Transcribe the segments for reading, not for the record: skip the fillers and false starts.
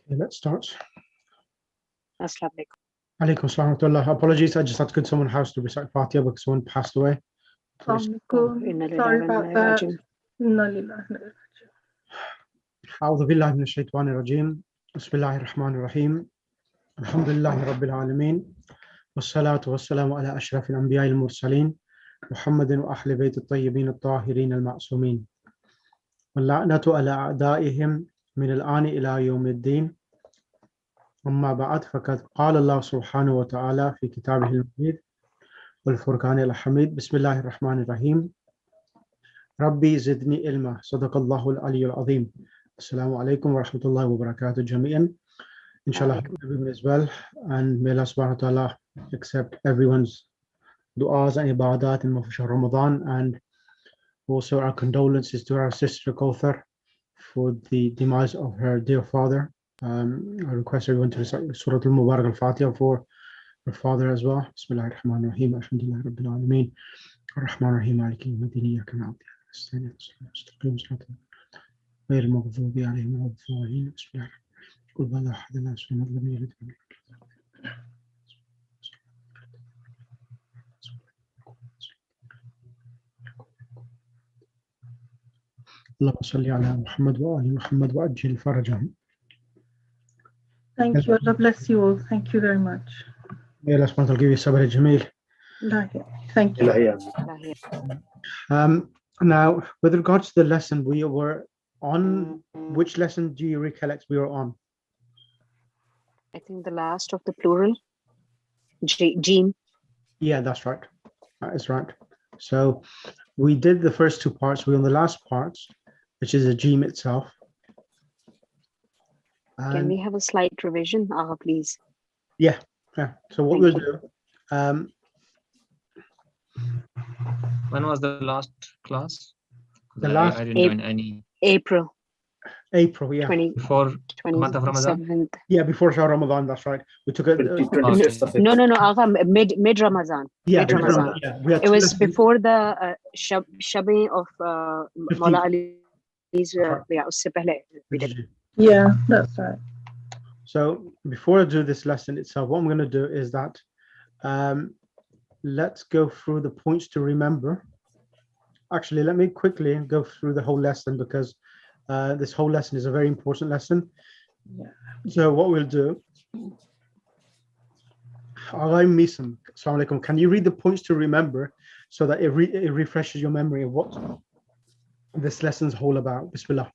Okay, let's start. Assalamu alaikum. Alaikum assalam wa rahmatullah. Apologies, I just had to go to someone's house to recite Fatiha because someone passed away. Sorry about that. Inna lillahi wa inna ilaihi raji'un. أعوذ بالله من الشيطان الرجيم. بسم الله الرحمن الرحيم. الحمد لله رب العالمين. والصلاة والسلام على أشرف الأنبياء المرسلين محمد وأهل بيت الطيبين الطاهرين المعصومين. واللعنة على أعدائهم من الآن إلى يوم الدين. أما بعد فقد قال الله سبحانه وتعالى في كتابه المجيد والفرقان الحميد. بسم الله الرحمن الرحيم. ربي زدني علما. صدق الله العلي العظيم. Assalamu alaikum wa rahmatullahi wa barakatuh jami'an. Inshallah, everyone is well, and may Allah subhanahu wa ta'ala accept everyone's du'as and ibadat in Mufashar Ramadan, and also our condolences to our sister Kauthar for the demise of her dear father. I request everyone to recite Surah Al-Mubarak Al-Fatiha for her father as well. Bismillah ar-Rahman ar-Rahim. Alhamdulillah Rabbil Alameen. Ar-Rahman ar-Rahim. Maliki Madinah. Iyyaka na'budu wa iyyaka nasta'in. غير المغضوب عليهم ولا الضالين. بسم الله قل بلى أحد لا يسمع لم يلد ولم يولد. اللهم صل على محمد وآل محمد وأجل فرجهم. Thank you. Allah bless you all. Thank you very much. May Allah subhanahu wa ta'ala give you sabr jameel. Thank you. Now, with regards to the lesson, we were on, which lesson do you recollect we were on? I think the last of the plural, Jim. Yeah, that's right. That is right. So we did the first two parts. We're on the last part, which is the Jim itself. Can we have a slight revision, please? Yeah. So what we'll do. When was the last class? I didn't join any. April, yeah. Before the month of Ramadan? Yeah, before Shah Ramadan, that's right. We took it. No, Agha, mid Ramadan. Yeah, mid-Ramadan. Yeah, it was before the Shabi of Mawla Ali's. Yeah, that's right. So before I do this lesson itself, what I'm going to do is that let's go through the points to remember. Actually, let me quickly go through the whole lesson because this whole lesson is a very important lesson. Yeah. So what we'll do, Assalamu alaikum. Can you read the points to remember so that it refreshes your memory of what this lesson's whole about? Bismillah.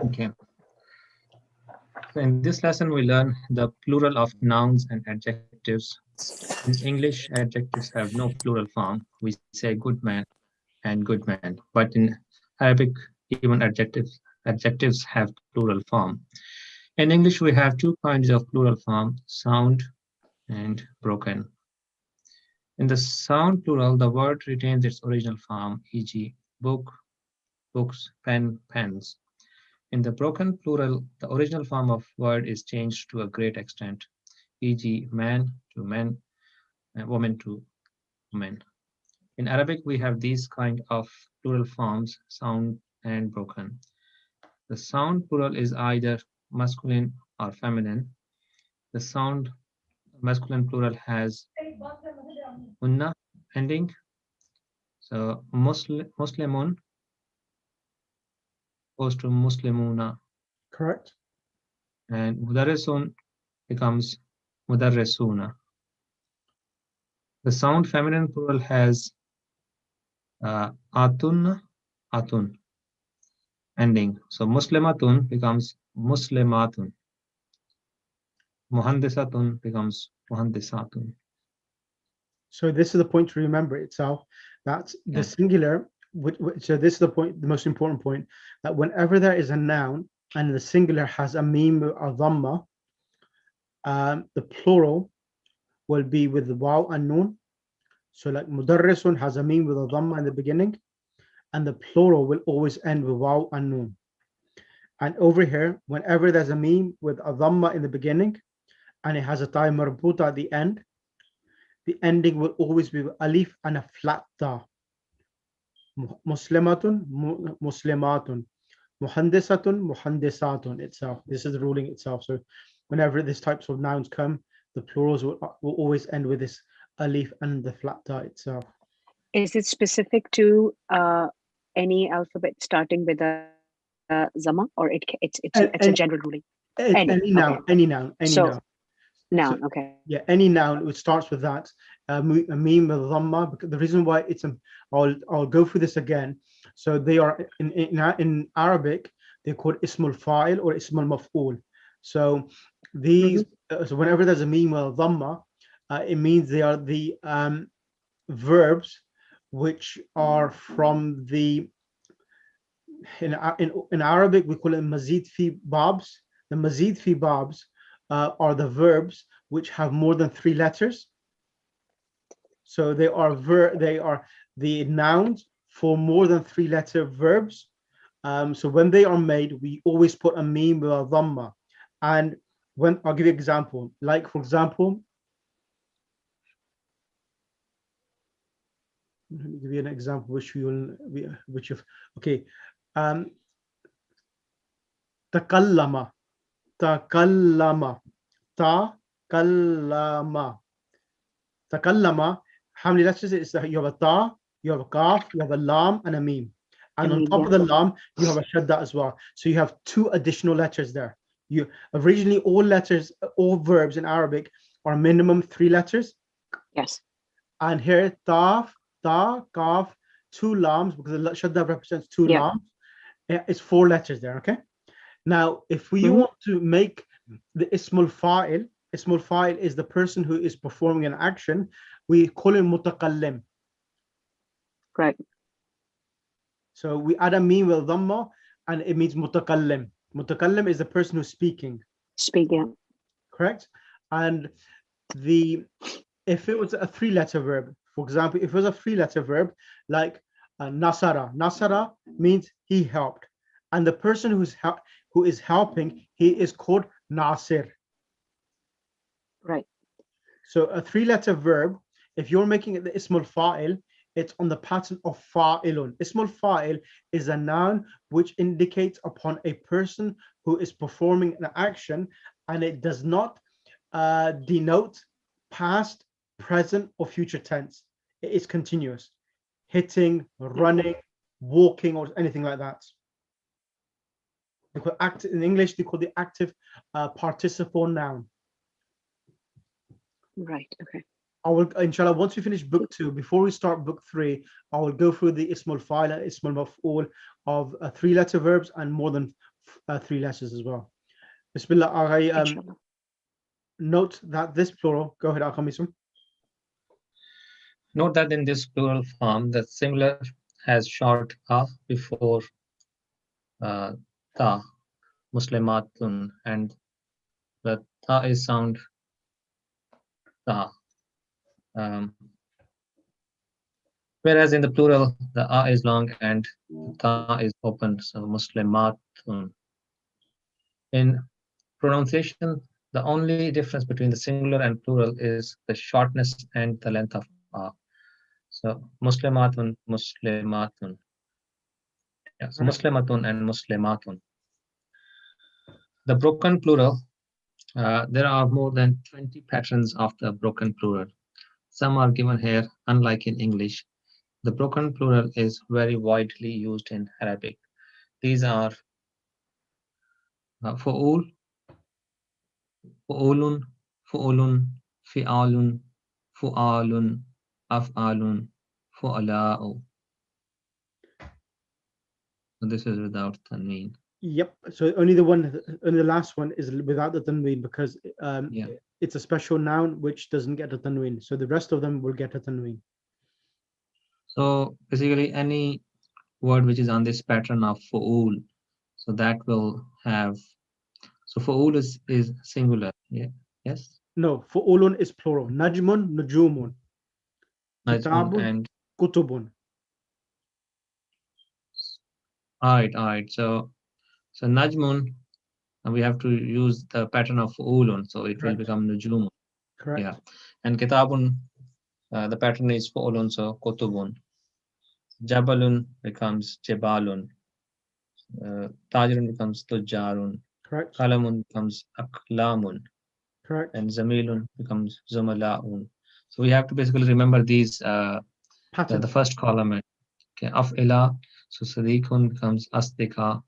Okay. So in this lesson, we learn the plural of nouns and adjectives. In English, adjectives have no plural form. We say good man and good man. But in Arabic, even adjectives have plural form. In English, we have two kinds of plural form, sound and broken. In the sound plural, the word retains its original form, e.g. book, books, pen, pens. In the broken plural, the original form of word is changed to a great extent, e.g. man to men, and woman to women. In Arabic, we have these kind of plural forms, sound and broken. The sound plural is either masculine or feminine. The sound masculine plural has unna ending. So Muslimun goes to Muslimuna. Correct. And Mudarrisun becomes Mudarrisuna. The sound feminine plural has atun ending. So Muslimatun becomes Muslimatun. Muhandisatun becomes Muhandisatun. So this is the point to remember itself. That's the singular. So this is the point, the most important point, that whenever there is a noun and the singular has a mim or dhamma, the plural will be with the waw and noon. So like mudarrisun has a mim with a dhamma in the beginning, and the plural will always end with waw and noon. And over here, whenever there's a mim with a dhamma in the beginning, and it has a ta marbuta at the end, the ending will always be with alif and a flat ta. Muslimatun, muslimatun, Muhandisatun, muhandisatun itself. This is the ruling itself. So whenever these types of nouns come, the plurals will always end with this alif and the flat ta itself. Is it specific to any alphabet starting with a zama, or it's a general ruling? Any noun, okay. any noun, any So, noun. Noun, So, okay. yeah, any noun which starts with that, a meme with dhamma. Because the reason why it's I'll go through this again. So they are in Arabic, they're called ismul fa'il or ismul maf'ul. So these, so whenever there's a meme with dhamma, it means they are the verbs which are from the in Arabic we call it mazid fi babs. The mazid fi babs are the verbs which have more than 3 letters. So they are the nouns for more than 3 letter verbs. So when they are made, we always put a meme with a dhamma. And when I'll give you an example, like for example, let me give you an example which you've okay. Takallama, takallama, takallama. Takallama, how many letters is that? You have a ta, you have a kaf, you have a lam, and a meme. And on top of the lam, you have a shadda as well. So you have 2 additional letters there. You originally all verbs in Arabic are minimum 3 letters. Yes. And here ta, kaf, 2 lams, because the shadda represents 2 lams. It's 4 letters there. Okay. Now, if we want to make the ismul fa'il is the person who is performing an action. We call him mutakallim. Right. So we add a meme with dhamma, and it means mutakallim. Mutakallim is the person who's speaking. Speaking. Correct. And if it was a 3-letter verb, for example, if it was a 3-letter verb like nasara, nasara means he helped, and the person who is helping, he is called nasir. Right. So a 3-letter verb, if you're making it the ismul fa'il, it's on the pattern of fa'ilun. Ismul fa'il is a noun which indicates upon a person who is performing an action, and it does not denote past, present, or future tense. It is continuous. Hitting, running, walking, or anything like that. In English, they call the active participle noun. Right. Okay. I will, inshallah, once we finish book 2, before we start book 3, I will go through the ismul fa'il and ismul maf'ul of 3-letter verbs and more than 3 letters as well. Bismillah. Note that this plural, go ahead, Akamisum. Note that in this plural form, the singular has short a before ta, muslimatun, and the ta is sound ta. Whereas in the plural, the a is long and the ta is open, so muslimatun. In pronunciation, the only difference between the singular and plural is the shortness and the length of a. So muslimatun, muslimatun. Yeah, so muslimatun and muslimatun. The broken plural, there are more than 20 patterns of the broken plural. Some are given here, unlike in English. The broken plural is very widely used in Arabic. These are fu'ul, fu'ulun, fu'ulun, fi'alun, fu'alun, af'alun, fu'ala'u. So this is without tanween. Yep. So only the last one is without the tanween, because it's a special noun which doesn't get a tanween. So the rest of them will get a tanween. So basically any word which is on this pattern of fu'ul, so that will have, so fu'ul is singular. Yeah. Yes. No, fu'ulun is plural. Najmun, nujumun. Najmun and kutubun. All right. So najmun, we have to use the pattern of ulun, so it will become nujum. Correct. Yeah. And kitabun, the pattern is ulun, so kutubun. Jabalun becomes jabalun. Tajirun becomes Tujarun. Correct. Kalamun becomes Aklamun. Correct. And Zamilun becomes Zumalaun. So we have to basically remember these, the Pattern. first column. Okay, Af'ila, so Sadiqun becomes Astika.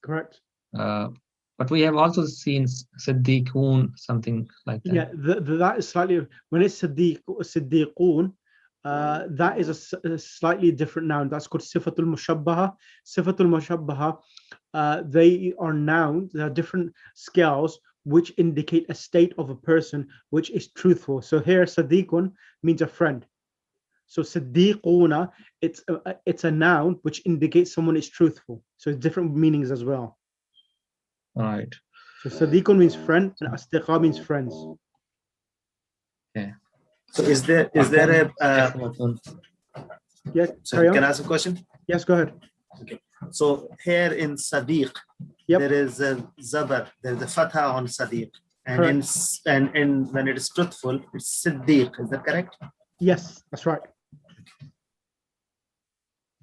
Correct. But we have also seen Siddiqun, something like that. Yeah, that is slightly, when it's Siddiqun, that is a slightly different noun. That's called Sifatul Mushabbaha. Sifatul Mushabbaha, they are nouns. There are different scales which indicate a state of a person which is truthful. So here, Sadiqun means a friend. So Siddiquna, it's a noun which indicates someone is truthful. So it's different meanings as well. All right. So Sadiqun means friend, and Asdiqa means friends. Okay. So is there a Yeah, sorry, can I ask a question? Yes, go ahead. Okay. So here in Sadiq, Yep. there is a Zabar, there is a Fatha on Sadiq. And Correct. in when it is truthful, it's Siddiq. Is that correct? Yes, that's right.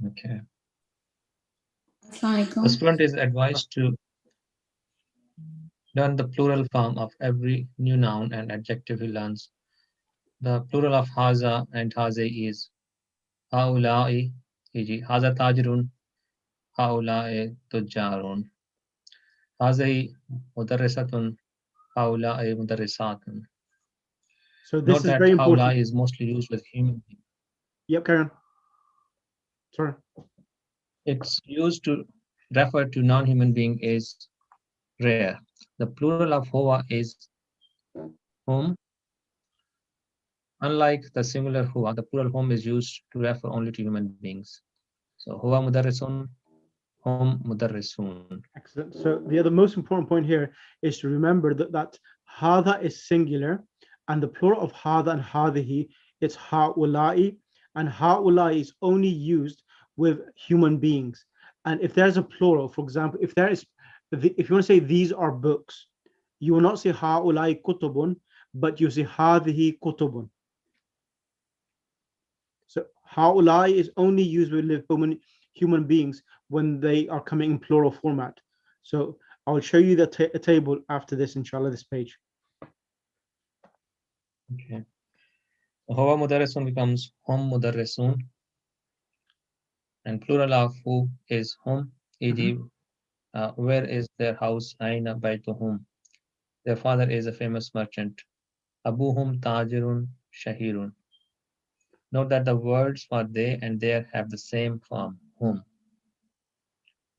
Okay. The student is advised to learn the plural form of every new noun and adjective he learns. The plural of Haza and Haze is Haulai, e.g. Haza Tajirun, Haulai Tujarun. Haze Mudarrisatun, Haulai Mudarrisatun. So this Note is that very important. Haulai is mostly used with human beings. Yep, Karen. Sorry. It's used to refer to non-human being is rare. The plural of Hoa is whom. Unlike the singular Hoa, the plural whom is used to refer only to human beings. So Hoa Mudarrisun, hum Mudarrisun. Excellent. So the other most important point here is to remember that Hada is singular, and the plural of Hada and Hadihi is Ha'ulai, and Ha'ulai is only used with human beings. And if there's a plural, for example, if you want to say these are books, you will not say Ha'ulai kutubun, but you say Hadihi kutubun. So Ha'ulai is only used with human beings when they are coming in plural format. So I'll show you the table after this, inshallah, this page. Okay. Hoa Mudarrisun becomes hum Mudarrisun. And plural of who is hum, e.g. Where is their house? Aina baytuhum. Their father is a famous merchant. Abuhum tajirun shahirun. Note that the words for they and there have the same form, whom.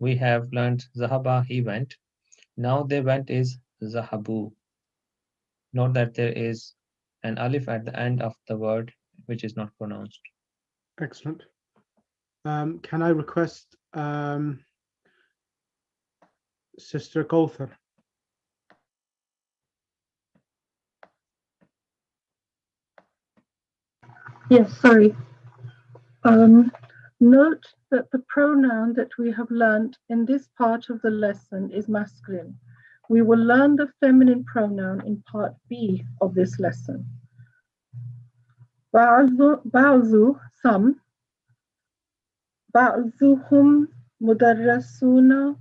We have learned Zahaba, he went. Now they went is Zahabu. Note that there is an alif at the end of the word which is not pronounced. Excellent. Can I request Sister Kauthar? Yes, sorry. Note that the pronoun that we have learned in this part of the lesson is masculine. We will learn the feminine pronoun in part B of this lesson. Ba'zu, some. Ba'zuhum mudarrisuna.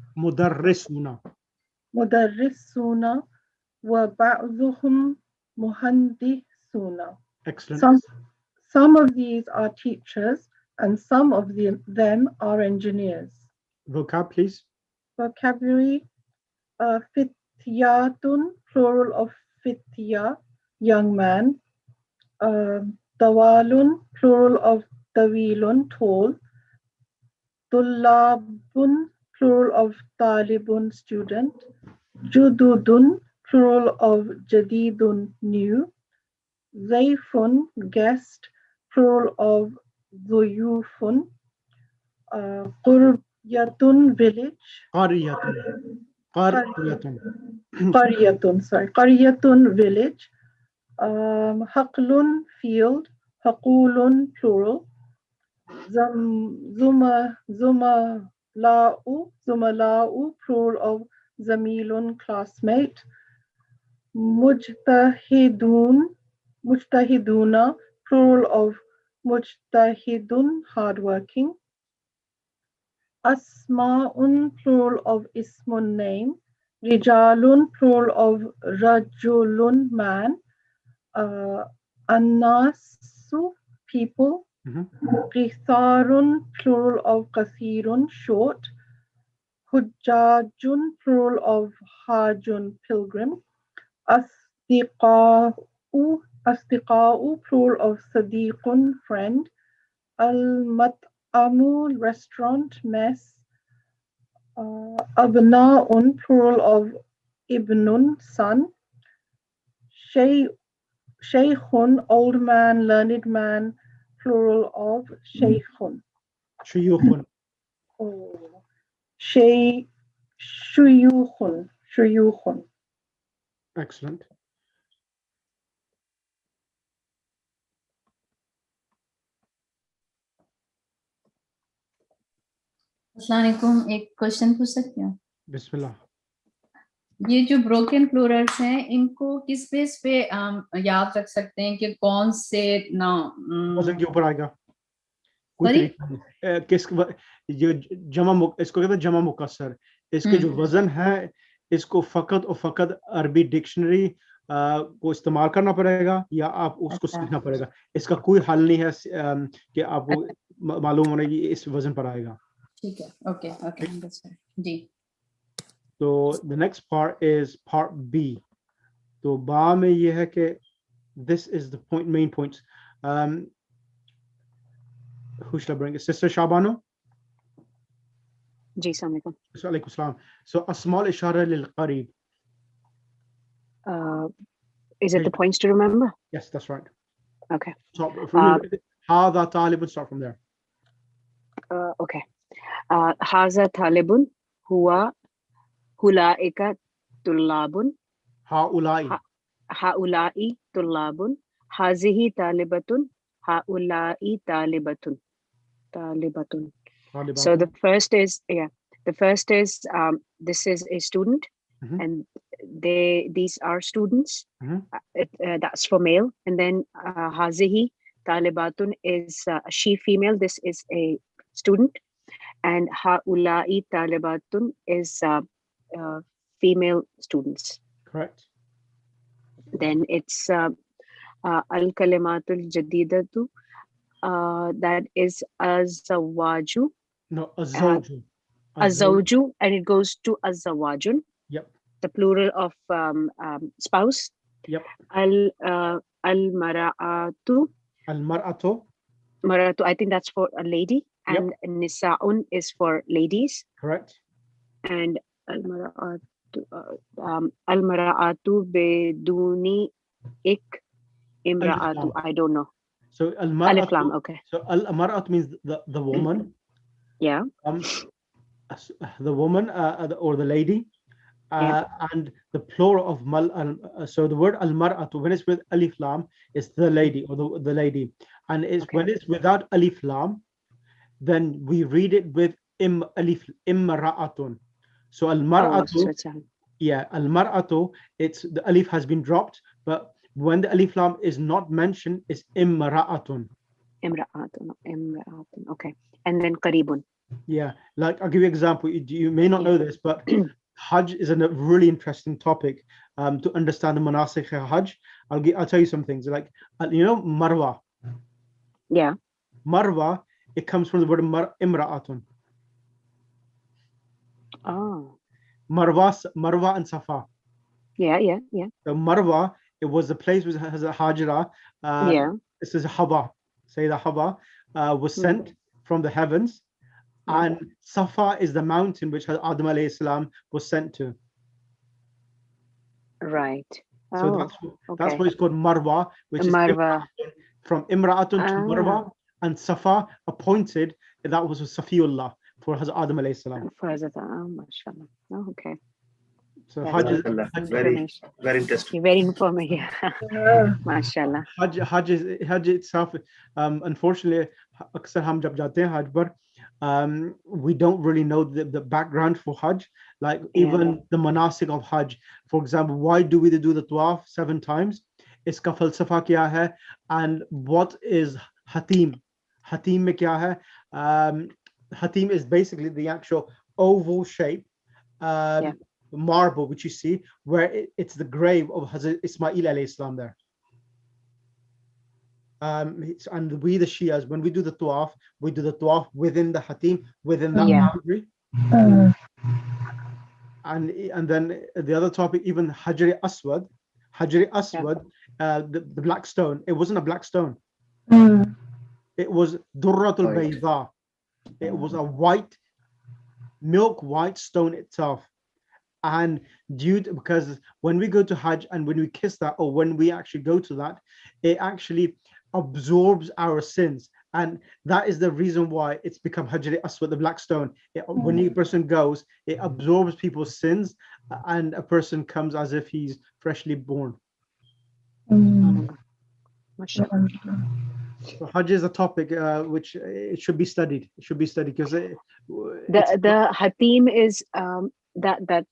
Mudarrisuna wa ba'zuhum muhandisuna. Excellent. Some of these are teachers and some of them are engineers. Vocab, please. Vocabulary, fityatun, plural of fitya, young man. Tawalun, plural of tawilun, tall. Tullabun, plural of talibun, student. Jududun, plural of jadidun, new. Zayfun, guest, plural of zuyufun. Quryatun, village. Qaryatun, village. Haqlun, field. Haqulun, plural. Zumala'u, plural of zamilun, classmate. Mujtahiduna, plural of mujtahidun, hardworking. Asma'un, plural of ismun, name. Rijalun, plural of rajulun, man. Annasu, people. Qitharun, plural of qathirun, short. Hujjajun, plural of hajun, pilgrim. Asdiqa'u, plural of sadiqun, friend. Al-mat'amu, restaurant, mess. Abna'un, plural of ibnun, son. Shaykhun, old man, learned man, plural of shaykhun. Shuyukhun. Oh. Shuyukhun. Excellent. अस्सलाम वालेकुम, एक question पूछ सकती हूँ? Bismillah. ये जो broken Plurals हैं, इनको किस बेस पे याद रख सकते हैं कि कौन से ना वजन के ऊपर आएगा कोई Sorry? तरीका नहीं। किस जो इसको कहते हैं जमा मुकस्सर, इसके जो वजन है इसको फकत और फकत अरबी डिक्शनरी को इस्तेमाल करना पड़ेगा या आप उसको अच्छा। सीखना पड़ेगा। इसका कोई हल नहीं है कि आपको मालूम होना कि इस वजन पर आएगा। ठीक है, ओके ओके, जी। तो the next part is part B. तो बा में ये है कि this is the main points. Who should I bring? Sister Shabano? जी अस्सलाम Alaikum salam. So asmal ishara lil qarib. वालेकुम। Is it the points to remember? Yes, that's right. Okay. So hadha talibun, start from there. Okay. Haza talibun huwa hulaika tullabun. Haulai tullabun. Hazihi talibatun. Haulai talibatun. So the first is this is a student, and these are students. That's for male, and then hazihi talibatun is she female. This is a student, and haulai talibatun is female students. Correct. Then it's al kalimatul jadidatu. That is azawaju. No, azawju. Azawju, and it goes to azawajun. Yep. The plural of spouse. Yep. Al mara'atu. Maratu, I think that's for a lady, and nisa'un is for ladies. Correct. And al mara'atu beduni ik imra'atu. I don't know. So Alif lam, okay. So al-mar'at means the woman. Yeah. The woman or the lady. And the plural of so the word al-mar'atu, when it's with alif lam, is the lady or the lady, and when it's without alif lam, then we read it with imra'atun. So al-mar'atu, al-mar'atu, it's the alif has been dropped, but when the alif lam is not mentioned, it's imra'atun. Imra'atun. Okay. And then qaribun. Yeah, like I'll give you an example. You may not know this, but Hajj is a really interesting topic to understand the manasik Hajj. I'll tell you some things. Like Marwa. Yeah. Marwa, it comes from the word imra'atun. Oh. Marwa and Safa. Yeah. So Marwa, it was the place which has a Hajra. This is Haba. Say the Haba was sent from the heavens. And Safa is the mountain which Adam alayhi salam was sent to. Right. So that's why it's called Marwa, which is from Imra'atun to Marwa, and Safa appointed, that was Safiullah for Hazrat Adam alayhi salam. Mashallah. Oh, okay. So Hajj is very interesting. Very informative. Mashallah. Hajj itself, unfortunately, अक्सर हम जब जाते हैं हज पर, we don't really know the background for Hajj, like even the manasik of Hajj. For example, why do we do the tawaf 7 times? Iska falsafa kya hai? And what is hatim? Hatim mein kya hai? Hatim is basically the actual oval shape marble which you see where it's the grave of Hazrat Ismail alayhi salam there. And we the Shias, when we do the tawaf, we do the tawaf within the Hatim, within that boundary. And then the other topic, even Hajri Aswad, the black stone, it wasn't a black stone. It was Durratul Bayda. It was a white, milk white stone itself. And because when we go to Hajj and when we kiss that, or when we actually go to that, it actually absorbs our sins. And that is the reason why it's become Hajri Aswad, the black stone. When a person goes, it absorbs people's sins, and a person comes as if he's freshly born. So Hajj is a topic which it should be studied. It should be studied because the Hatim is the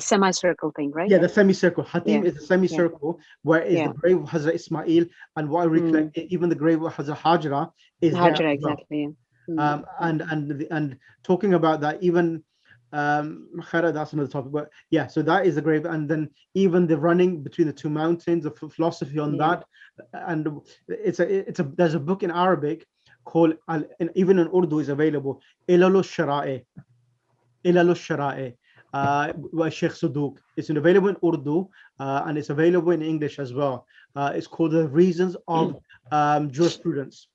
semicircle thing, right? Yeah, the semicircle. Hatim is a semicircle where is the grave of Hazrat Ismail, and what I recollect, even the grave of Hazrat Hajra is Hajra, there. exactly. And talking about that, even that's another topic, but yeah, so that is the grave. And then even the running between the two mountains, the philosophy on that, and there's a book in Arabic called, and even in Urdu is available, Ilalu Shara'i by Sheikh Sudouk. It's available in Urdu and it's available in English as well. It's called The Reasons of Jurisprudence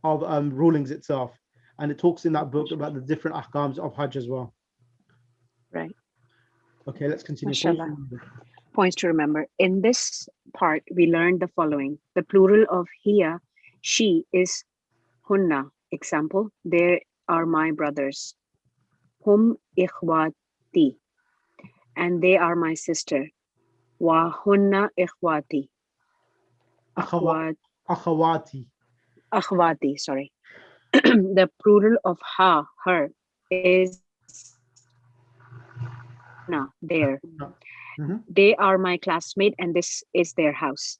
of rulings itself, and it talks in that book about the different ahkams of Hajj as well. Right. Okay, let's continue. Points to remember. In this part, we learned the following. The plural of hiya, she, is hunna. Example, there are my brothers. Hum ikhwati, and they are my sister. Wa hunna ikhwati. Akhwati, sorry. The plural of ha, her, is na, there. They are my classmate and this is their house.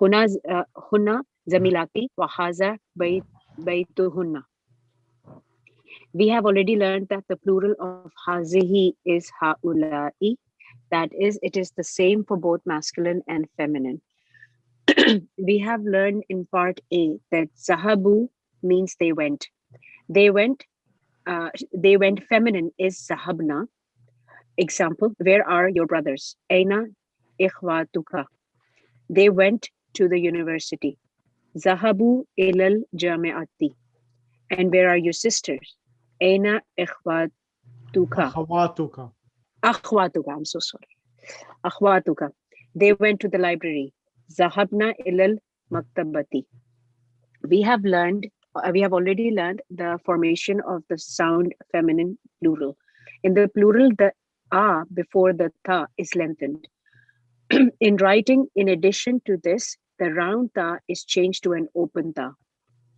Hunna zamilati wa haza baytuhunna. We have already learned that the plural of hazihi is haulai. That is, it is the same for both masculine and feminine. We have learned in part A that zahabu means they went. They went feminine is zahabna. Example, where are your brothers? Aina ikhwatuka. They went to the university. Zahabu ilal jami'ati. And where are your sisters? Aina ikhwatuka. Akhwatuka, I'm so sorry. Akhwatuka. They went to the library. Zahabna ilal maktabati. We have already learned the formation of the sound feminine plural. In the plural, the a before the ta is lengthened. In writing, in addition to this, the round ta is changed to an open ta.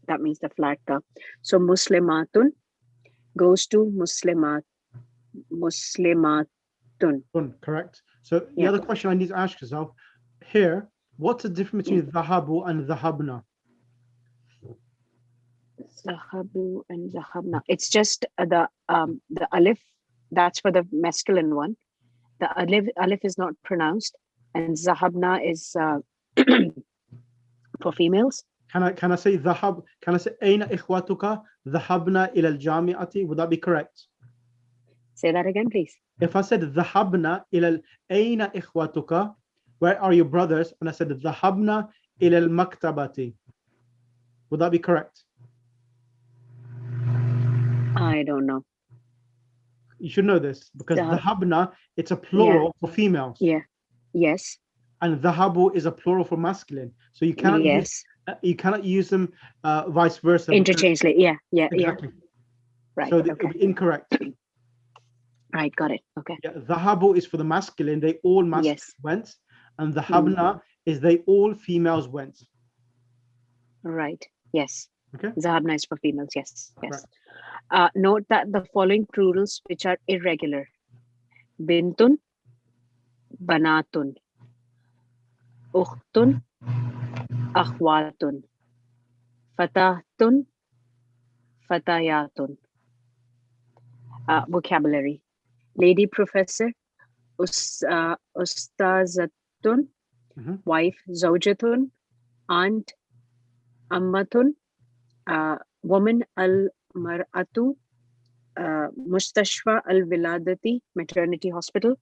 That means the flat ta. So muslimatun goes to muslimatun. Correct. So the other question I need to ask yourself here, what's the difference between dhahabu and dhahabna? Zahabu and zahabna. It's just the alif. That's for the masculine one. The alif is not pronounced, and zahabna is for females. Can I say dhahab? Can I say aina ikhwatuka dhahabna ila al-jami'ati? Would that be correct? Say that again, please. If I said dhahabna ila aina ikhwatuka, where are your brothers? And I said dhahabna ila al-maktabati, would that be correct? I don't know. You should know this because dhahabna, it's a plural for females. Yeah. Yes. And dhahabu is a plural for masculine. So you cannot use them vice versa. Interchangeably. Yeah. Exactly. Right. So it would be incorrect. Right. Got it. Okay. Yeah, dhahabu is for the masculine. They all went. And dhahabna is they all females went. Right. Yes. Okay. Zahabna is for females. Yes. Yes. Note that the following plurals which are irregular: bintun, banatun, ukhtun, akhwatun, fatahtun, Fatayatun. Vocabulary. Lady professor, Ustazatun, wife, Zawjatun, aunt, Ammatun, woman, Al-Mar'atu, Mustashfa Al-Wiladati, maternity hospital,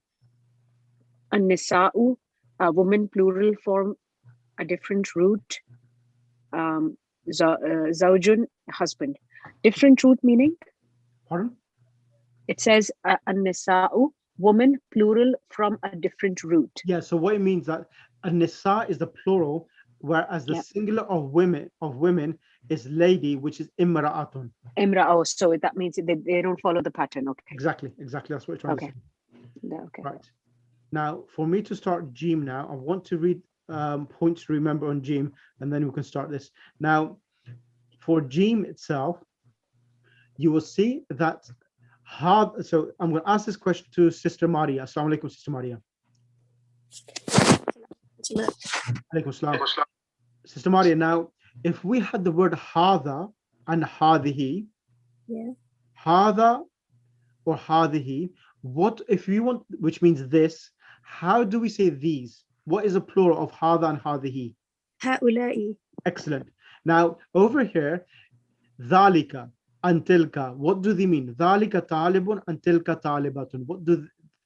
An-Nisa'u, woman, plural form, a different root, Zawjun, husband. Different root meaning? Pardon? It says An-Nisa'u, woman, plural from a different root. Yeah, so what it means that an-nisa is the plural, whereas the singular of women is lady, which is imra'atun. Imra'ah, so that means they don't follow the pattern. Okay. Exactly, that's what we're trying to say. Okay. Right. Now, for me to start Jim now, I want to read points to remember on Jim, and then we can start this. Now, for Jim itself, you will see that so I'm going to ask this question to Sister Maria. Assalamu alaikum, Sister Maria. Alaikum salam. Sister Maria, now, if we had the word hada and hadihi, hada or hadihi, what if you want, which means this, how do we say these? What is a plural of hada and hadihi? Ha'ulai. Excellent. Now, over here, dhalika and tilka, what do they mean? Dhalika talibun and tilka talibatun.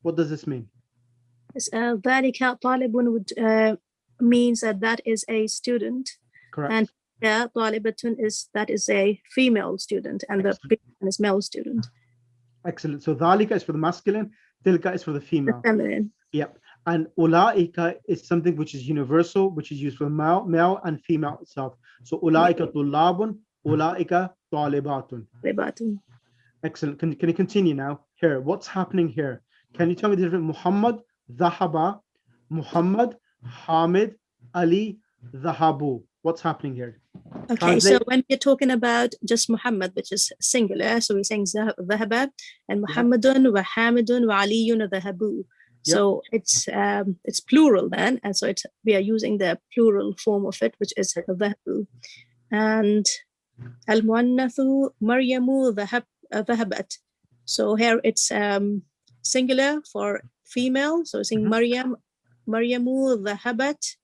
What does this mean? Dhalika talibun would means that is a student. Correct. And talibatun is a female student, and the one is male student. Excellent. So dhalika is for the masculine, tilka is for the female. The feminine. Yep. And ulaika is something which is universal, which is used for male and female itself. So ulaika tulabun, ulaika talibatun. Excellent. Can you continue now? Here, what's happening here? Can you tell me the difference? Muhammad, dhahaba, Muhammad, Hamid, Ali, dhahabu. What's happening here? Okay, so when we're talking about just Muhammad, which is singular, so we're saying dhahaba, and Muhammadun wa Hamidun wa Aliyun dhahabu. So it's plural then, and so we are using the plural form of it, which is dhahabu. And al-muannathu Maryamu dhahabat. So here it's singular for female, so saying Maryamu dhahabat,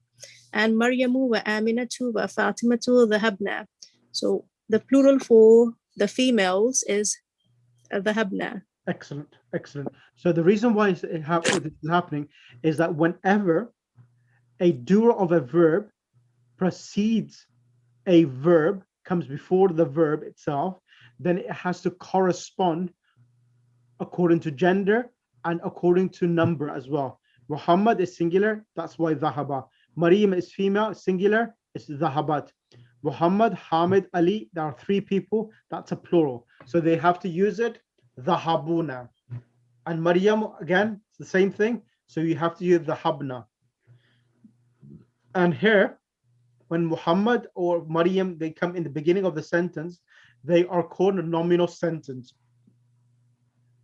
and Maryamu wa Aminatu wa Fatimatu dhahabna. So the plural for the females is dhahabna. Excellent. So the reason why this is happening is that whenever a doer of a verb precedes a verb, comes before the verb itself, then it has to correspond according to gender and according to number as well. Muhammad is singular, that's why dhahaba. Maryam is female, singular, it's dhahabat. Muhammad, Hamid, Ali, there are three people, that's a plural. So they have to use it, dhahabuna. And Maryam, again, it's the same thing. So you have to use dhahabna. And here, when Muhammad or Maryam, they come in the beginning of the sentence, they are called a nominal sentence.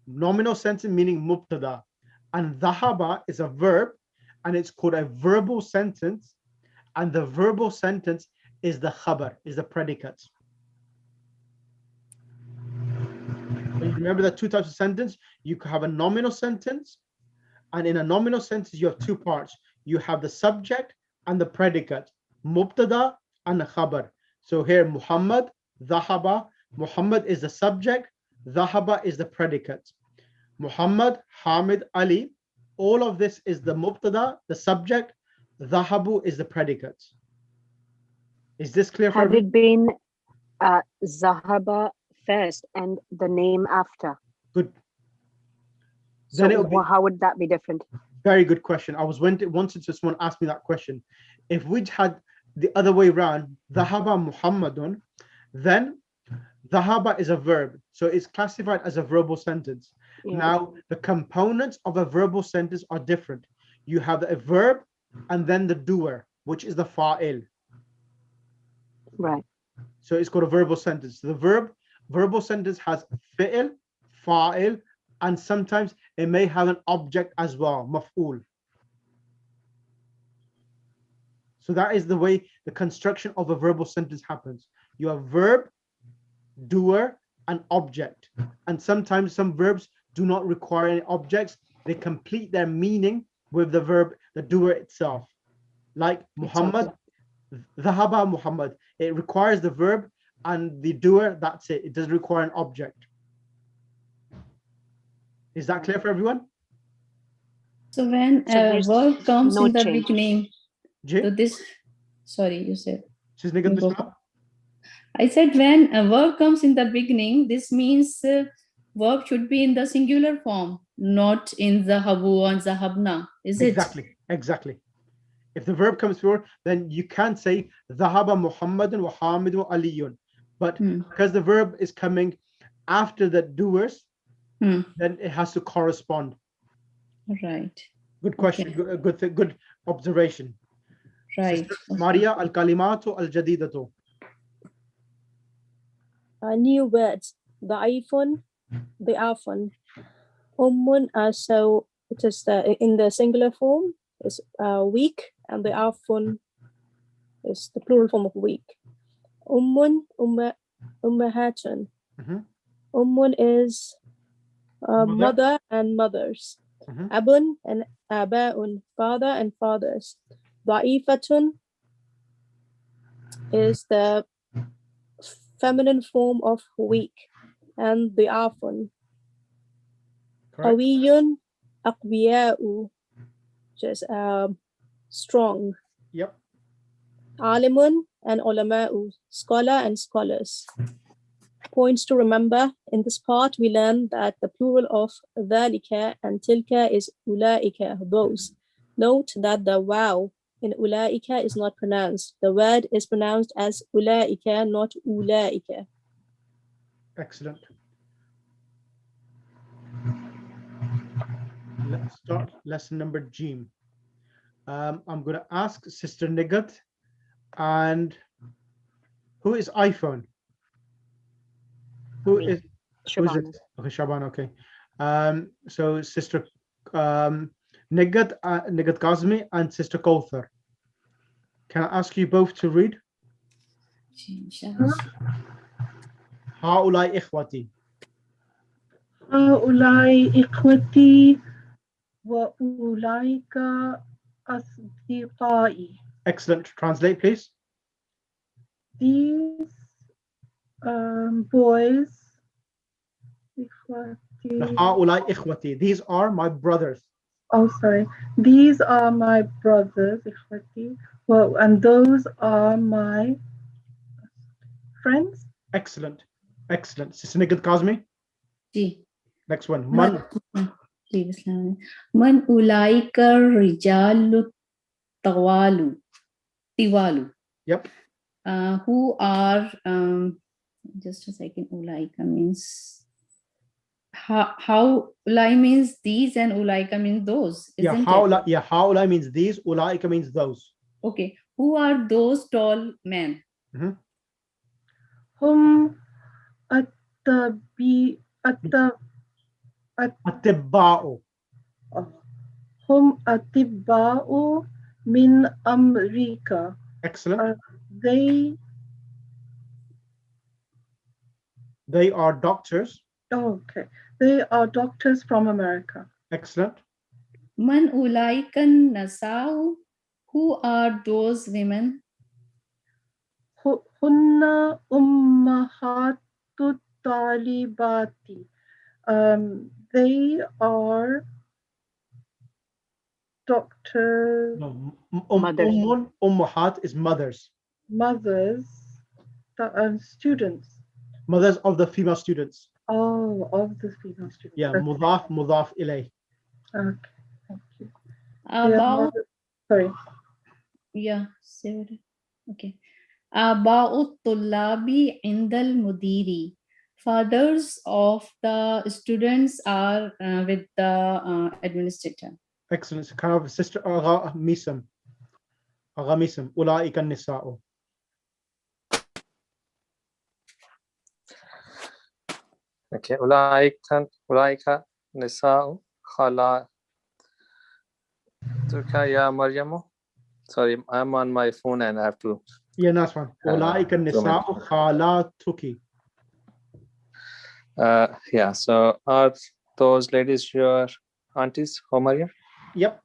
Nominal sentence meaning mubtada. And dhahaba is a verb, and it's called a verbal sentence. And the verbal sentence is the khabar, is the predicate. When you remember the two types of sentence, you could have a nominal sentence, and in a nominal sentence, you have two parts. You have the subject and the predicate, mubtada and khabar. So here, Muhammad, dhahaba, Muhammad is the subject, dhahaba is the predicate. Muhammad, Hamid, Ali, all of this is the mubtada, the subject, dhahabu is the predicate. Is this clear for everyone? Had it been zahaba first and the name after? Good. So then how would that be different? Very good question. I was wanted to someone asked me that question. If we had the other way around, dhahaba Muhammadun, then dhahaba is a verb, so it's classified as a verbal sentence. Now the components of a verbal sentence are different. You have a verb and then the doer, which is the fa'il. Right. So it's called a verbal sentence. The verbal sentence has fi'il, fa'il, and sometimes it may have an object as well, maf'ul. So that is the way the construction of a verbal sentence happens. You have verb, doer, an object. And sometimes some verbs do not require any objects. They complete their meaning with the verb, the doer itself. Like Muhammad, dhahaba Muhammad. It requires the verb and the doer, that's it. It doesn't require an object. Is that clear for everyone? So when So a there's verb comes no in the change. beginning, Ji? so this, sorry, you said. She's Nighat You go. Bismillah? I said when a verb comes in the beginning, this means verb should be in the singular form, not in zahabu and zahabna, is it? Exactly. If the verb comes before, then you can't say dhahaba Muhammadun wa Hamidun wa Aliyun. But because the verb is coming after the doers, then it has to correspond. Right. Good question. Okay. Good observation. Right. Sister Maria, al kalimatu al jadidatu. New words. Da'ifun, da'afun. Ummun, so it is in the singular form is weak, and da'afun is the plural form of weak. Ummun, ummahatun. Ummun is mother and mothers. Abun and abaun, father and fathers. Da'ifatun is the feminine form of weak, and di'afun. Qawiyun, aqwiya'u, which is strong. Yep. Alimun and ulama'u, scholar and scholars. Points to remember: in this part we learn that the plural of dhalika and tilka is ulaika, those. Note that the waw in ulaika is not pronounced. The word is pronounced as ulaika, not ulaika. Excellent. Let's start lesson number G. I'm going to ask Sister Nighat, and who is iPhone? Who is it? Okay, Shaban. Okay. So Sister Nighat, Nighat Kazmi, and Sister Kauthar. Can I ask you both to read? Haulai ikhwati. Haulai ikhwati wa ulaika asdiqai. Excellent. Translate, please. These boys. Haulai ikhwati. These are my brothers. Oh, sorry. These are my brothers. Ikhwati. Well, and those are my friends. Excellent. Excellent. Sister Nighat Kazmi. Next one. Man. Man ulaika rijalu tiwalu. Yep. Who are just a second. Ulaika means how ulai means these and ulaika means those. Haulai means these. Ulaika means those. Okay. Who are those tall men? Hum Atibba'u. Hum atibba'u min America. Excellent. They are doctors. Oh, okay. They are doctors from America. Excellent. Man ulaikan nasau. Who are those women? Hunna ummahatu talibati. They are doctors. No, ummahat is mothers. Mothers, students. Mothers of the female students. Oh, of the female students. Yeah, mudaf ilay. Okay, thank you. Sorry. Yeah, okay. Aba'ut tullabi indal mudiri. Fathers of the students are with the administrator. Excellent. Kind of Sister Agha Misam. Ulaika nisa'u. Okay. Ulaika nisa'u khala. Turka ya Maryamu. Sorry, I'm on my phone and I have to. Yeah, nice one. Ulaika nisa'u khalatuki. Yeah, so are those ladies your aunties, Homaria? Yep.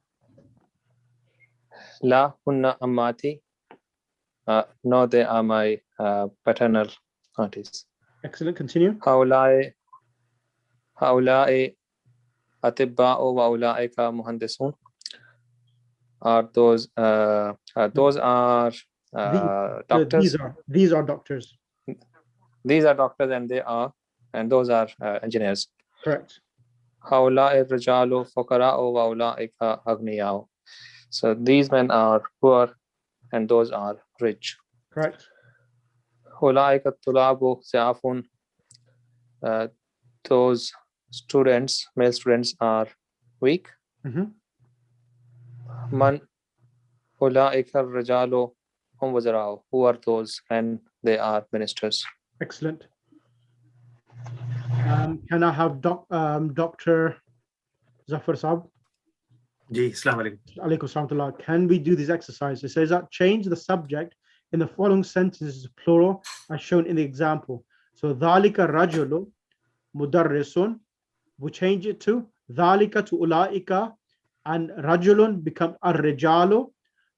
La hunna ammati. No, they are my paternal aunties. Excellent. Continue. Haulai atibba'u wa ulaika muhandisun. Are those are doctors? These are doctors. These are doctors, and those are engineers. Correct. Haulai rijalu fuqara'u wa ulaika aghniya'u. So these men are poor, and those are rich. Correct. Ulaika tulabu si'afun. Those students, male students, are weak. Man ulaika rijalu hum wazara'u. Who are those? And they are ministers. Excellent. Can I have Dr. Zafar Saab? Ji, Assalamu alaikum. Can we do this exercise? It says that change the subject in the following sentences to plural as shown in the example. So dhalika rajulu mudarrisun, we change it to dhalika to ulaika, and rajulun become ar-rijalu.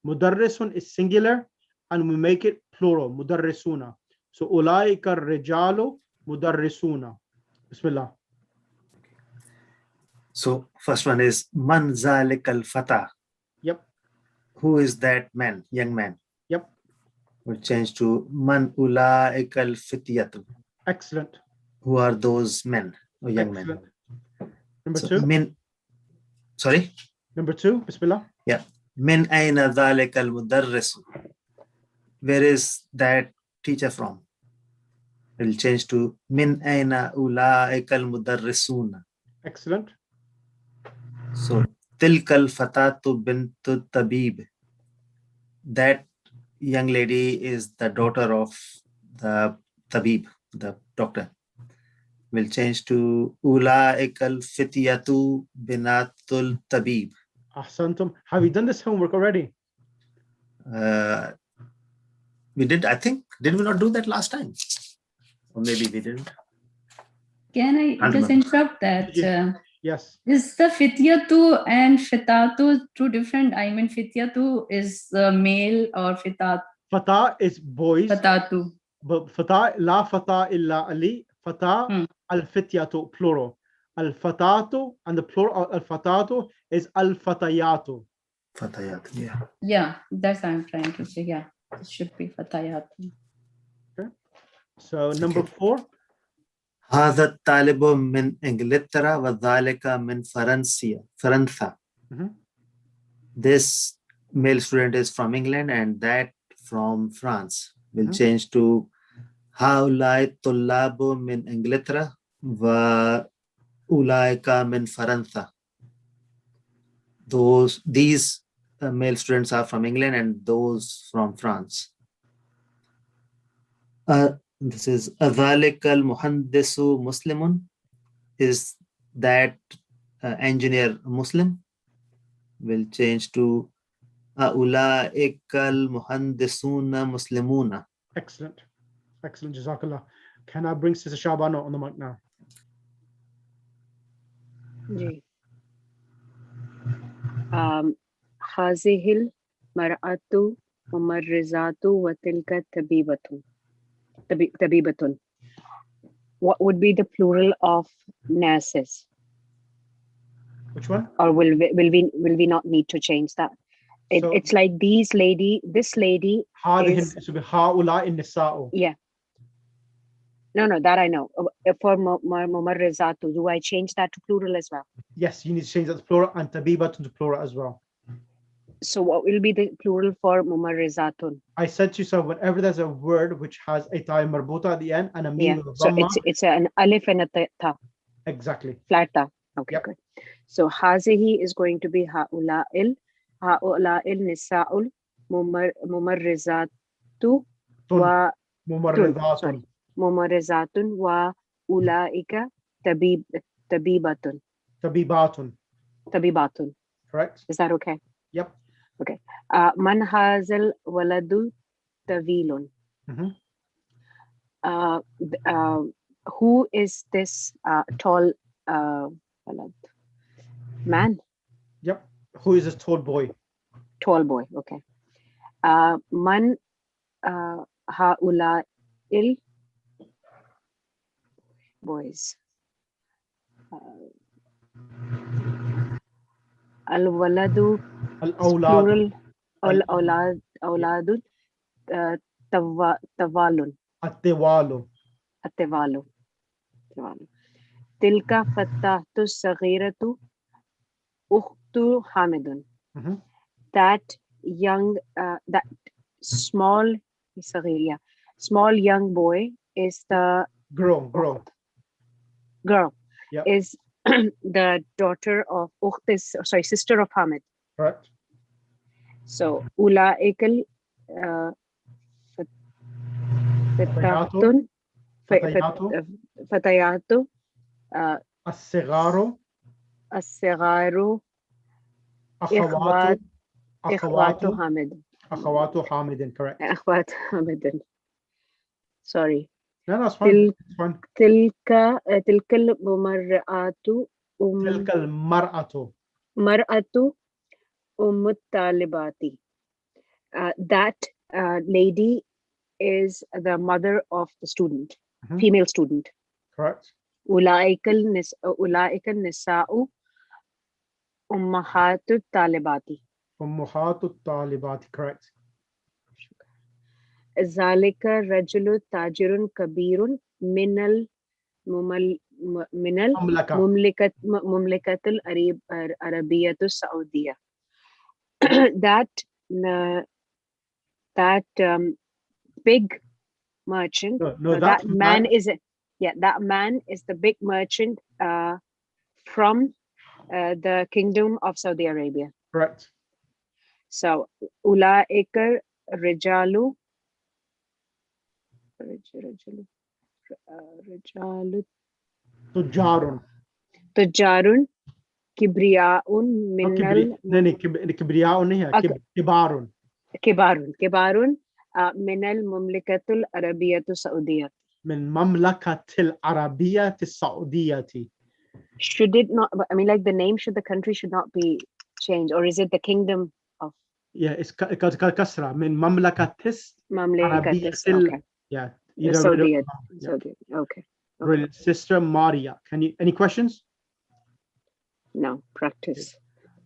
Mudarrisun is singular, and we make it plural, mudarrisuna. So ulaika ar-rijalu mudarrisuna. Bismillah. So first one is man zalikal fata. Yep. Who is that man, young man? Yep. We'll change to man ulaikal fityatu. Excellent. Who are those men or young Excellent. men? Number So, two. Sorry? Number two, Bismillah. Yeah. Min aina dhalikal mudarrisu. Where is that teacher from? We'll change to min aina ulaikal mudarrisuna. Excellent. So tilkal fatatu bintu tabib. That young lady is the daughter of the tabib, the doctor. We'll change to ulaikal fityatu binatul tabib. Ahsantum. Have you done this homework already? We did, I think. Did we not do that last time? Or maybe we didn't. Can I just interrupt that? Yes. Is the fityatu and fitatu two different? I mean, fityatu is male or fitat? Fata is boys. Fatatu. But fata, la fata illa ali. Fata al-fityatu, plural. Al-fatatu, and the plural al-fatatu is al-fatayatu. Fatayat, yeah. Yeah, that's what I'm trying to say. Yeah, it should be fatayatu. Okay. So number four. هذا الطالب من إنجلترا وذلك من فرنسا. This male student is from England and that from France. We'll change to هؤلاء الطلاب من إنجلترا وأولئك من فرنسا. These male students are from England and those from France. This is أذلك المهندس مسلم. Is that engineer Muslim? We'll change to أولئك المهندسون مسلمون. Excellent. Excellent. Jazakallah. Can I bring Sister Shabana on the mic now? هذه المرأة ممرزات وتلك طبيبة. What would be the plural of nurses? Which one? Or will we not need to change that? It's like this lady is, yeah. No, that I know. For mumarrizatu, do I change that to plural as well? Yes, you need to change that to plural and tabibatun to plural as well. So what will be the plural for mumarrizatun? I said to you, so whenever there's a word which has a ta marbuta at the end and a mim with a so dhamma, it's an alif and a ta. Exactly. Flat ta. Okay, good. So hazihi is going to be haula'il nisa'ul mumarrizatu wa mumarrizatun wa ulaika tabibatun. Correct. Is that okay? Yep. Okay. Man hazal waladu tawilun. who is this tall man? Yep. Who is this tall boy? Tall boy. Okay. Man haula il boys. Al waladu Al-awlad. plural. Al awladu tawalun. At-tiwalu. Atevalu. Tilka fattahtu saghiratu ukhtu Hamidun. Mhm. That young, that small, saghir, small young boy is the Girl. girl, Yep. is the daughter of sister of Hamid. Correct. So ulaikal fatatun fatayatu As-sigharu. as-sigharu Akhawatu. ikhwatu Hamid. Akhawatu Hamidin. Correct. Ikhwat Hamidin. Sorry. No, that's fine. It's fine. Tilkal mumarra'atu تلك المرأة. mar'atu talibati. That lady is the mother of the student, Mhm. female student. Correct. Ulaikal nisa'u ummahatu talibati. Ummahatu talibati. Correct. Zalika rajulu tajirun kabirun minal Mamlaka. mumlikatul arabiyatu Saudiya. that big merchant. No, that man is that man is the big merchant from the Kingdom of Saudi Arabia. Correct. So ulaika rijalu tujarun kibriyaun minal kibriyaun नहीं है, kibarun minal mumlikatul arabiyatu Saudiya. من مملكة العربية السعودية. Should it not, I mean, like the name, should the country should not be changed, or is it the kingdom of? Yeah, it's كسرة من مملكة العربية. Okay. Yeah. Saudi. Yeah. Okay. Brilliant. Sister Maria, any questions? No, practice.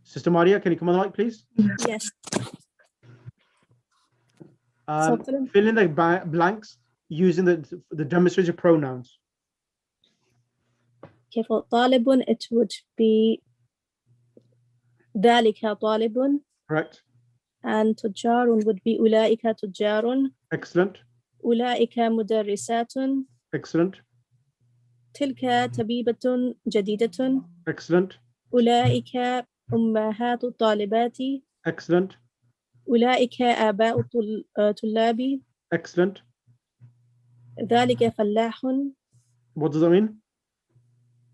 Sister Maria, can you come on the mic, please? Yes. Fill in the blanks using the demonstrative pronouns. Okay, for طالب, it would be ذلك طالب. Correct. And تجار would be أولئك تجار. Excellent. أولئك مدرسات. Excellent. تلك طبيبة جديدة. Excellent. أولئك أمهات الطالبات. Excellent. أولئك آباء الطلاب. Excellent. ذلك فلاح. What does that mean?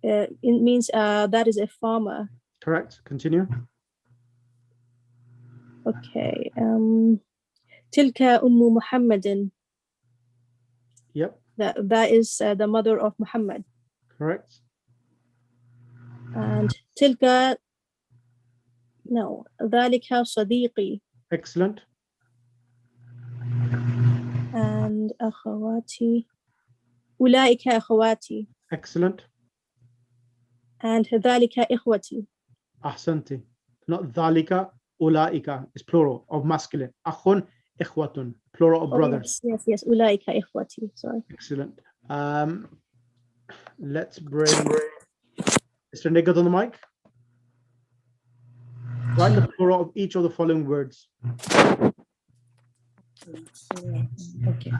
It means that is a farmer. Correct. Continue. Okay. تلك أم محمد. Yep. That is the mother of Muhammad. Correct. And تلك ذلك صديقي. Excellent. And أخواتي. أولئك أخواتي. Excellent. And ذلك إخوتي. أحسنتي. Not ذلك أولئك. It's plural of masculine. أخ إخوة. Plural of brothers. Yes. أولئك إخوتي. Sorry. Excellent. Let's bring Mr. Nigad on the mic. Write the plural of each of the following words. Okay.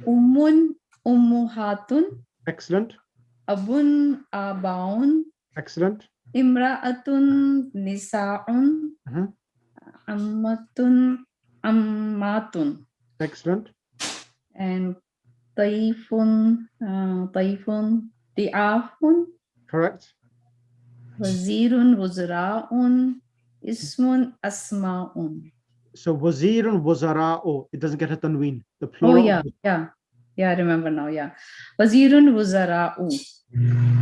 Ummun ummuhatun. Excellent. Abun abaun. Excellent. Imra'atun nisa'un. Ammatun ammatun. Excellent. And taifun ti'afun. Correct. Wazirun wuzra'un. Ismun asma'un. So wazirun wazara'u. It doesn't get a tanween. The plural. Yeah. Yeah, I remember now. Yeah. Wazirun wuzara'u.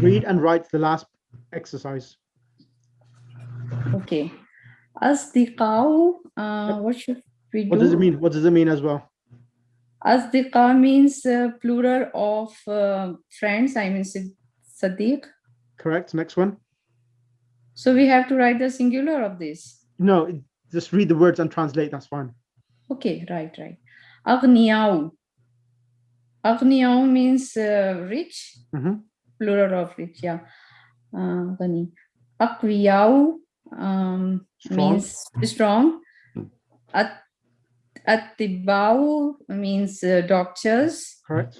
Read and write the last exercise. Okay. Asdiqa'u. What should we do? What does it mean? What does it mean as well? Asdiqa means plural of friends. I mean Sadiq. Correct. Next one. So we have to write the singular of this. No, just read the words and translate. That's fine. Okay, right. Aghniyau. Aghniyau means rich. Plural of rich, yeah. Ghani. Aqwiyau means strong. Attibau means doctors. Correct.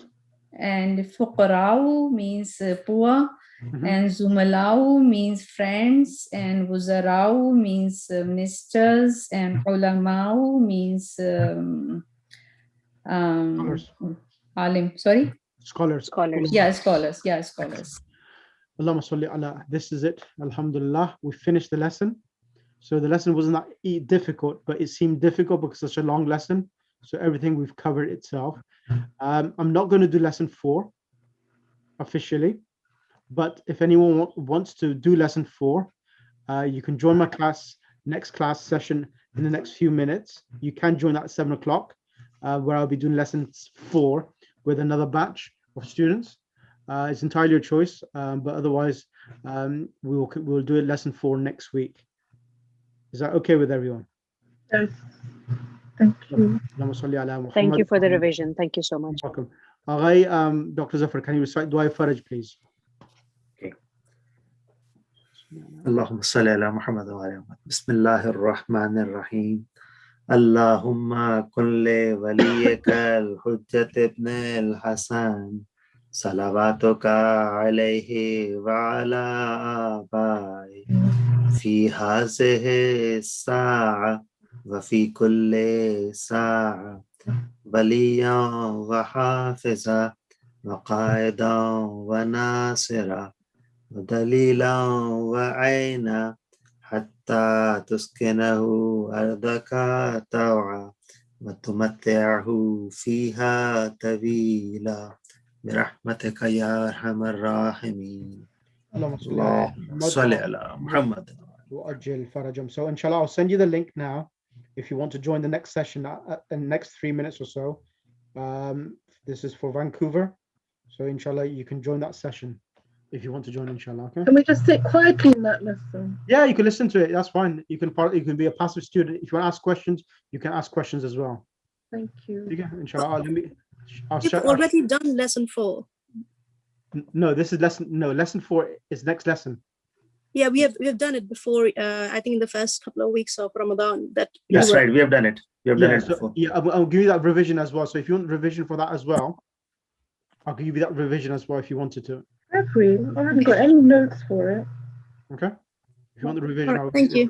And fuqarau means poor. And zumalau means friends. And wuzarau means ministers. And ulamau means alim. Sorry? Scholars. Yeah, scholars. Yeah, scholars. Allahumma salli ala. This is it. Alhamdulillah. We finished the lesson. So the lesson wasn't that difficult, but it seemed difficult because it's such a long lesson. So everything we've covered itself. I'm not going to do lesson 4 officially, but if anyone wants to do lesson 4, you can join my next class session in the next few minutes. You can join at 7 o'clock, where I'll be doing lesson 4 with another batch of students. It's entirely your choice, but otherwise we'll do it lesson 4 next week. Is that okay with everyone? Yes. Thank you. Thank you for the revision. Thank you so much. Welcome. Aghay, Dr. Zafar, can you recite Dua Faraj, please? Okay. Allahumma salli ala Muhammad wa ala Muhammad. Bismillahir Rahmanir Rahim. Allahumma kulli waliyaka al-Hujjat ibn al-Hasan. Salawatuka alayhi wa ala abai. في هذه الساعة وفي كل ساعة بليا وحافظا وقائدا وناصرا ودليلا وعينا حتى تسكنه أرضك طوعا وتمتعه فيها طويلا برحمتك يا أرحم الراحمين. اللهم صل على محمد. So inshallah, I'll send you the link now if you want to join the next session in the next 3 minutes or so. This is for Vancouver, so inshallah you can join that session if you want to join, inshallah. Okay, can we just sit quietly in that lesson? Yeah, you can listen to it, that's fine. You can be a passive student. If you want to ask questions, you can ask questions as well. Thank you. Okay, inshallah. You've already done lesson 4. No, this is lesson 4 is next lesson. Yeah, we have done it before. I think in the first couple of weeks of Ramadan. That's right. We have done it. We have done it before. Yeah, I'll give you that revision as well. So if you want revision for that as well, I'll give you that revision as well if you wanted to. Have we? I haven't got any notes for it. Okay. If you want the revision, right, thank you.